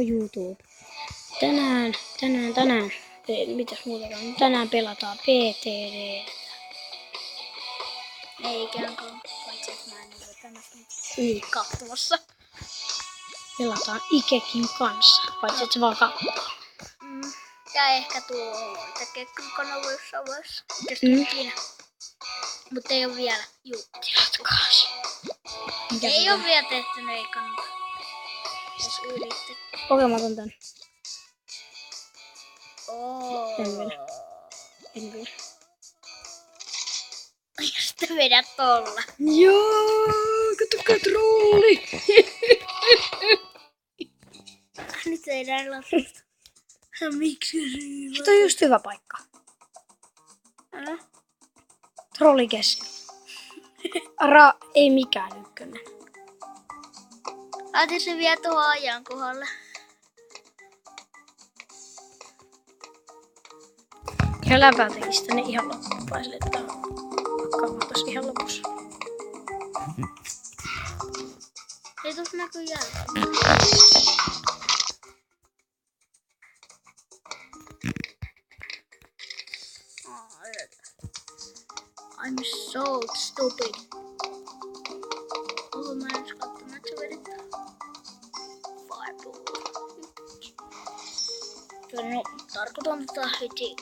YouTube. Tänään. Mitäs muutakaan? Tänään pelataan PTD. Eikä paitsi että mä en ole tämmöistä katsomassa. Pelataan Ikekin kanssa, paitsi että se vaan katsoo. Ja ehkä tuo tekee kanava jossain vaiheessa. Mutta ei ole vielä. Tilatkaas. Ei ole vielä tehty, ei kannata. Jos yritti. Okei, mä otan tän. En vielä. Jos te vedät tolla. Joo, katsokaa trolli. Nyt ei näin lapsesta. Miksi syyvä? Nyt on just hyvä paikka. Trolli keskellä. Ei mikään ykkönen. Laitin se vielä tuohon ajan kohdalle. Ja läpäytäkin tänne ihan loppuun. Että katsotaan ihan lopussa. Ei tuossa näkyy jälkeen. I'm so stupid. Oho, mä en edes kattonut, että se vedetään. Fireball. No, tarkoitan tätä heti.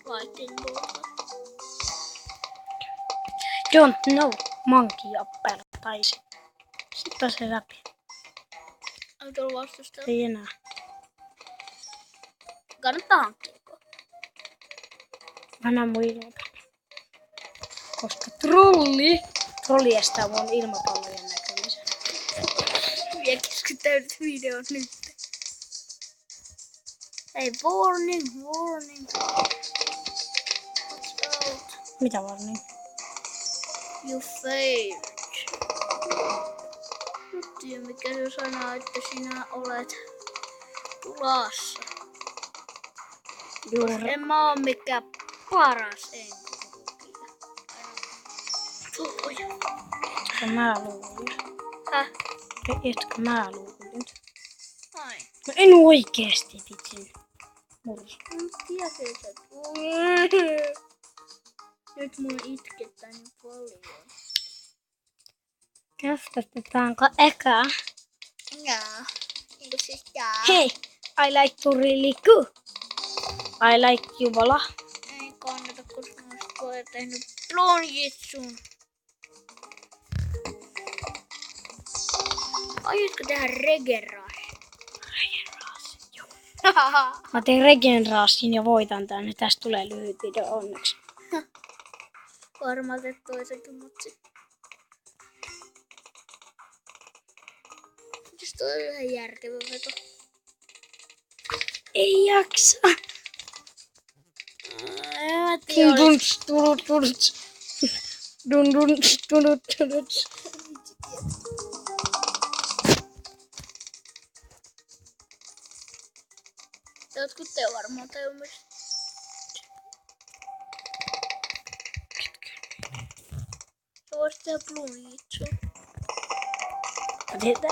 Lightning bolt. Don't know, monkey apple. Taisi. Sitten pääsee läpi. Ai tuolla vastustaa. Ei enää. Kannattaa hankkia. Mä näen mun ilmapallo. Koska trolli estää mun ilmapallojen näkemisen. Vielä keskittäydyt videot nyt. Ei, warning. Watch out. Mitä warning? You failed. Nyt tiedä mikä se sanoo, että sinä olet tulassa. Juuri. En mä oo mikään paras enkulukija. Etkö mä luulin? Häh? Etkö mä luulin? Ai. No en oikeesti vitsin. Mursu. Mä tiesin, että nyt mun itkettää niin paljon. Kästetäänkö eka? Jaa. Eikö siis jaa? Hei! I like to really cool. I like Juvola. Ei kannata, koska mä oon tehnyt plonjitsun. Aiotko tehdä regeneraasi? Joo. Mä teen regeneraasin ja voitan tänne. Tästä tulee lyhyt video onneksi. Varmaan teet toisenkin mutsi. Jos toi on ihan järkevä veto. Ei jaksa. Mä tiedän. Jotkut te varmaan tajummis. Sä voisit tehdä plunjitsun. Mä teen tän.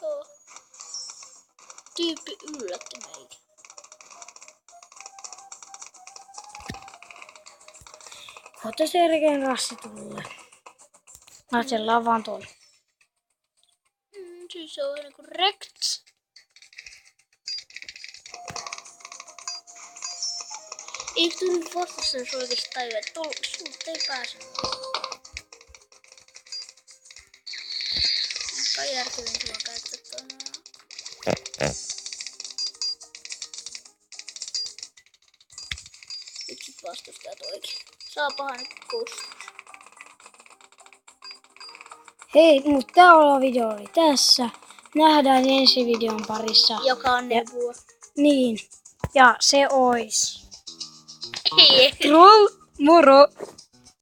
Joo. Tyyppi yllätti meitä. Kohta se regenerassi tulee. Mä sen lavan tuolla. Siis se on niinku rekt. Eikö tuu nyt vastassa, jos oikeesti tajua, että sulta ei pääse. Aika järkevin sulla käyttää tuonne. Nyt sit vastustaa toikin. Saapahan nyt kustus. Hei, mutta tää video oli tässä. Nähdään ensi videon parissa. Joka on nebua. Niin. Ja se ois. Hei. Troll, moro!